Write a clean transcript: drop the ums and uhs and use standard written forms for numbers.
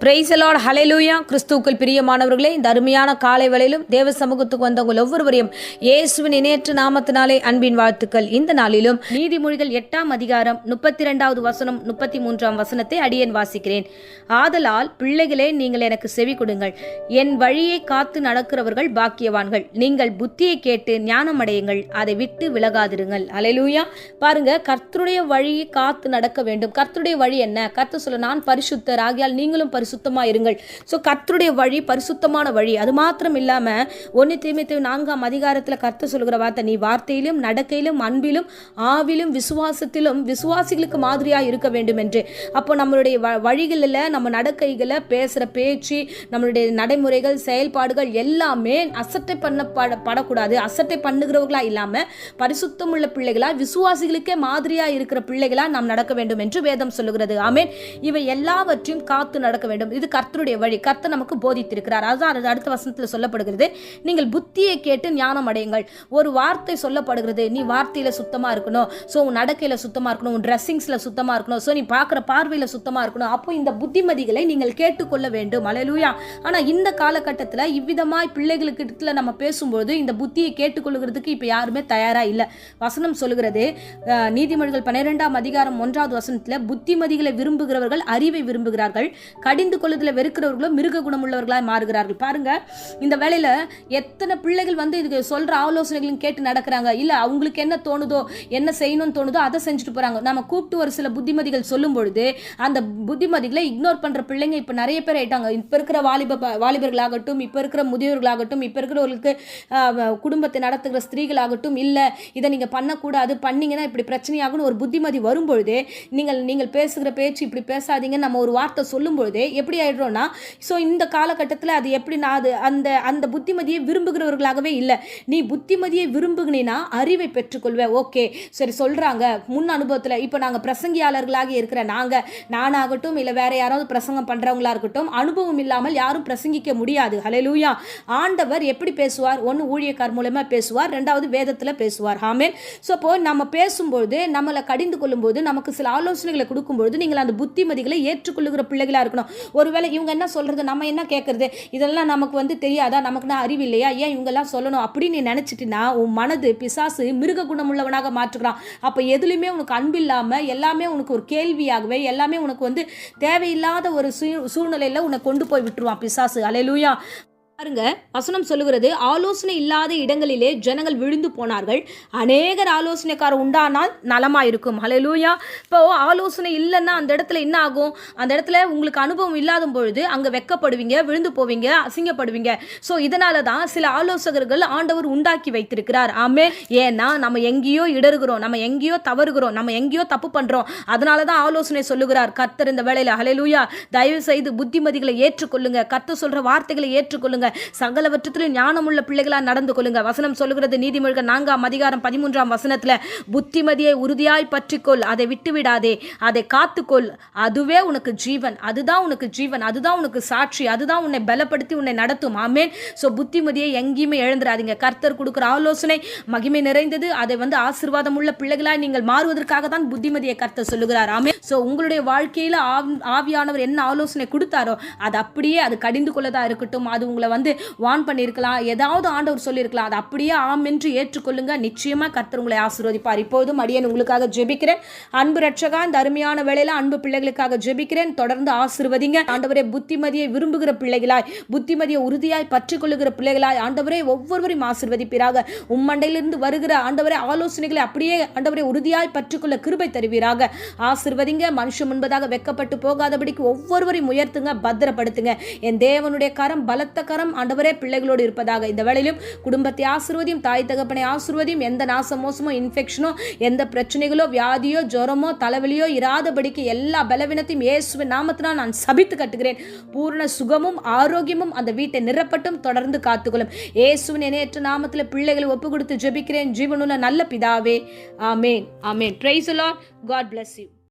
Price the Lord, ஹல்லேலூயா. கிறிஸ்துவுக்குள் பிரியமானவர்களே, இந்த அருமையான காலை வேளையிலும் தேவ சமூகத்துக்கு வந்தவங்க ஒவ்வொருவரையும் இயேசுவின் இணையற்ற நாமத்தினாலே அன்பின் வாழ்த்துக்கள். இந்த நாளிலும் நீதிமொழிகள் 8ஆம் அதிகாரம் 32வது வசனம் 33ஆம் வசனத்தை அடியேன் வாசிக்கிறேன். ஆதலால் பிள்ளைகளே, நீங்கள் எனக்கு செவி கொடுங்கள். என் வழியை காத்து நடக்கிறவர்கள் பாக்கியவான்கள். நீங்கள் புத்தியை கேட்டு ஞானம் அடையுங்கள், அதை விட்டு விலகாதிருங்கள். ஹல்லேலூயா. பாருங்க, கர்த்தருடைய வழியை காத்து நடக்க வேண்டும். கர்த்தருடைய வழி என்ன? கர்த்தர் சொல்ல, நான் பரிசுத்தர் ஆகியால் நீங்களும் பரிசுத்தமா இருங்கள். ஸோ கர்த்தருடைய வழி பரிசுத்தமான வழி. அது மாத்திரம் இல்லாம 1 தீமோத்தேயு 4ஆம் அதிகாரத்தில் கர்த்தர் சொல்கிற வார்த்தை, நீ வார்த்தையிலும் நடக்கையிலும் அன்பிலும் ஆவிலும் விசுவாசத்திலும் விசுவாசிகளுக்கு மாதிரியா இருக்க வேண்டும் என்று. அப்போ நம்மளுடைய வழிகளில், நம்ம நடக்கைகளை, பேசுற பேச்சு, நம்மளுடைய நடைமுறைகள், செயல்பாடுகள் எல்லாமே அசட்டை பண்ணப்படக்கூடாது. அசட்டை பண்ணுகிறவர்களா இல்லாம பரிசுத்தம் உள்ள பிள்ளைகளா, விசுவாசிகளுக்கே மாதிரியா இருக்கிற பிள்ளைகளா நாம் நடக்க வேண்டும் என்று வேதம் சொல்லுகிறது. ஆமென். இவை எல்லாவற்றையும் காத்து நடக்க வேண்டும். இது கர்த்தருடைய வழி. கர்த்தர் நமக்கு போதித்திருக்கிறார். அதுதான் அடுத்த வசனத்தில் சொல்லப்படுகிறது, நீங்கள் புத்தியை கேட்டு ஞானம் அடையுங்கள். ஒரு வார்த்தை சொல்லப்படுகிறது, நீ வார்த்தையில சுத்தமா இருக்கணும், ஸோ உன் நடக்கையில சுத்தமா இருக்கணும், உன் ட்ரெஸ்ஸிங்ஸ்ல சுத்தமா இருக்கணும், ஸோ நீ பார்க்குற பார்வையில சுத்தமா இருக்கணும். அப்போ இந்த புத்திமதிகளை நீங்கள் கேட்டுக்கொள்ள வேண்டும். ஹல்லேலூயா. ஆனா இந்த காலகட்டத்தில் இவ்விதமாய் பிள்ளைகளுக்கு நம்ம பேசும்போது இந்த புத்தியை கேட்டுக்கொள்கிறதுக்கு இப்ப யாருமே தயாரா இல்லை. வசனம் சொல்லுகிறது, நீதிமொழிகள் 12ஆம் அதிகாரம் 1வது வசனத்தில், புத்திமதிகளை விரும்புகிறவர்கள் அறிவை விரும்புகிறார்கள், கடிந்து கொள்ளுதல வெறுக்கிறவர்களும் மிருக குணமுள்ளவர்களாய் மாறுகிறார்கள். பாருங்க, இந்த வேளையில எத்தனை பிள்ளைகள் இதுக்கு சொல்ற ஆலோசனைகளையும் கேட்டு நடக்கிறாங்க. இல்ல அவங்களுக்கு என்ன தோணுதோ, என்ன செய்யணும்னு தோணுதோ அதை செஞ்சுட்டு போறாங்க. நம்ம கூப்பிட்டு ஒரு சில புத்திமதிகள் சொல்லும் பொழுது அந்த புத்திமதிகளை இக்னோர் பண்ற பிள்ளைங்க இப்ப நிறைய பேர் ஆயிட்டாங்க. இப்ப இருக்கிற வாலிபர்களாகட்டும், இப்ப இருக்கிற முதியோர்களாகட்டும், இப்ப இருக்கிறவர்களுக்கு குடும்பத்தை நடத்துகிற ஸ்திரீகளாகட்டும், இல்ல இதை நீங்க பண்ணக்கூடாது, பண்ணீங்கன்னா இப்படி பிரச்சனையாகும்னு ஒரு புத்திமதி வரும்பொழுது, நீங்கள் பேசுகிற பேச்சு இப்படி பேசாதீங்க நம்ம ஒரு வார்த்தை சொல்லும் பொழுதே எப்படி ஆயிடுறோம்னா, ஸோ இந்த காலகட்டத்தில் அது எப்படின்னா, அது அந்த புத்திமதியை விரும்புகிறவர்களாகவே இல்லை. நீ புத்திமதியை விரும்புகினா அறிவை பெற்றுக்கொள்வேன். ஓகே, சரி சொல்றாங்க முன் அனுபவத்தில். இப்போ நாங்கள் பிரசங்கியாளர்களாக இருக்கிற நானாகட்டும், இல்லை வேற யாராவது பிரசங்கம் பண்றவங்களா இருக்கட்டும், அனுபவம் இல்லாமல் யாரும் பிரசங்கிக்க முடியாது. ஹல்லேலூயா. ஆண்டவர் எப்படி பேசுவார்? ஒன்று ஊழியக்கார் மூலமா பேசுவார், 2வது வேதத்தில் பேசுவார். ஆமென். ஸோ இப்போ நம்ம பேசும்போது, நம்மளை கடிந்து கொள்ளும்போது, நமக்கு சில ஆலோசனைகளை கொடுக்கும்போது நீங்கள் அந்த புத்திமதிகளை ஏற்றுக்கொள்ளுகிற பிள்ளைகளா இருக்கணும். ஒருவேளை இவங்க என்ன சொல்றது, நம்ம என்ன கேட்கறது, இதெல்லாம் நமக்கு தெரியாதா, நமக்குன்னா அறிவு இல்லையா, ஏன் இவங்கெல்லாம் சொல்லணும் அப்படின்னு நீ நினைச்சிட்டினா, உன் மனது பிசாசு மிருக குணமுள்ளவனாக மாற்றுகிறான். அப்போ எதுலையுமே உனக்கு அன்பு இல்லாம, எல்லாமே உனக்கு ஒரு கேள்வியாகவே, எல்லாமே உனக்கு தேவையில்லாத ஒரு சூழ்நிலையில உன்னை கொண்டு போய் விட்டுருவான் பிசாசு. ஹல்லேலூயா. பாருங்க, வசனம் சொல்லுகிறது, ஆலோசனை இல்லாத இடங்களிலே ஜனங்கள் விழுந்து போனார்கள், அநேகர் ஆலோசனைக்கார உண்டானால் நலமாயிருக்கும். ஹல்லேலூயா. இப்போ ஆலோசனை இல்லைன்னா அந்த இடத்துல என்ன ஆகும்? அந்த இடத்துல உங்களுக்கு அனுபவம் இல்லாத பொழுது அங்கே வெக்கப்படுவீங்க, விழுந்து போவீங்க, அசிங்கப்படுவீங்க. ஸோ இதனால தான் சில ஆலோசகர்கள் ஆண்டவர் உண்டாக்கி வைத்திருக்கிறார். ஆமே. ஏன்னா நம்ம எங்கேயோ இடறுகிறோம், நம்ம எங்கேயோ தவறுகிறோம், நம்ம எங்கேயோ தப்பு பண்றோம். அதனால தான் ஆலோசனை சொல்லுகிறார் கர்த்தர் இந்த வேளையில. ஹல்லேலூயா. தயவு செய்து புத்திமதிகளை ஏற்றுக்கொள்ளுங்க, கர்த்தர் சொல்ற வார்த்தைகளை ஏற்றுக்கொள்ளுங்க, சகலவற்றத்திலும் ஞானமுள்ள பிள்ளைகளா நடந்து கொள்ளுங்க. வசனம் சொல்லுகிறது, நீதிமொழிகள் 4ஆம் அதிகாரம் 13ஆம் வசனத்துல, புத்திமதியை உறுதியாய் பற்றிக்கொள், அதை விட்டுவிடாதே, அதை காத்துக்கொள், அதுவே உனக்கு ஜீவன், அதுதான் உனக்கு ஜீவன், அதுதான் உனக்கு சாட்சி, அதுதான் உன்னை பலப்படுத்தி உன்னை நடத்தும். ஆமென். ஸோ புத்திமதியை எங்கேயுமே எழுந்துடாதீங்க. கர்த்தர் கொடுக்குற ஆலோசனை மகிமை நிறைந்தது. அதை ஆசீர்வாதம் உள்ள பிள்ளைகளாய் நீங்கள் மாறுவதற்காக தான் புத்திமதியை கர்த்தர் சொல்லுகிறார். ஆமென். ஸோ உங்களுடைய வாழ்க்கையில ஆவியானவர் என்ன ஆலோசனை கொடுத்தாரோ அது அப்படியே, அது கடிந்து கொள்ளதா இருக்கட்டும், அது உங்களை வான் பண்ணியிருக்கலாம், ஏதாவது ஆண்டவர் சொல்லியிருக்கலாம், அது அப்படியே ஆம் என்று ஏற்றுக்கொள்ளுங்க. நிச்சயமா கர்த்தர் உங்களை ஆசீர்வதிப்பார். இப்போதும் அடியேன் உங்களுக்காக ஜெபிக்கிறேன். அன்பு ரட்சகா, இந்த அருமையான வேளையில அன்பு பிள்ளைகளுக்காக ஜெபிக்கிறேன். தொடர்ந்து ஆசீர்வதிங்க ஆண்டவரே. புத்திமதியை விரும்புகிற பிள்ளைகளாய், புத்திமதியை உறுதியாய் பற்றிக்கொள்ளுகிற பிள்ளைகளாய் ஆண்டவரே ஒவ்வொருவரையும் ஆசீர்வதிப்பீராக. உம்மண்டையிலிருந்து வருகிற ஆண்டவரே ஆலோசனைகளை அப்படியே ஆண்டவரே உறுதியாய் பற்றிக்கொள்ள கிருபை தருவீராக. ஆசீர்வதிங்க. மனுஷன் முன்பதாக வெக்கப்பட்டு போகாதபடிக்கு ஒவ்வொருவரையும் உயர்த்துங்க, பத்திரப்படுத்துங்க. என் தேவனுடைய கரம், பலத்த கரம் ஆண்டவரே பிள்ளைகளோடு இருப்பதாக. இந்த வேளையிலும் குடும்பத்தை ஆசீர்வதியும், தாய் தகப்பனை ஆசீர்வதியும். எந்த நாச மோசமோ, இன்ஃபெக்ஷனோ, எந்த பிரச்சனைகளோ, வியாதியோ, ஜுரமோ, தலைவலியோ இராதபடிக்கு எல்லா பலவீனத்தையும் இயேசுவின் நாமத்தினால் நான் சபித்து கட்டுகிறேன். பூர்ண சுகமும் ஆரோக்கியமும் அந்த வீட்டை நிரப்பட்டும், தொடர்ந்து காத்துக்கொள்ளும். இயேசுவின் இணையற்ற நாமத்தில் பிள்ளைகளை ஒப்பு கொடுத்து ஜெபிக்கிறேன் ஜீவனுள்ள நல்ல பிதாவே. ஆமென். ஆமென். Praise the lord. God bless you.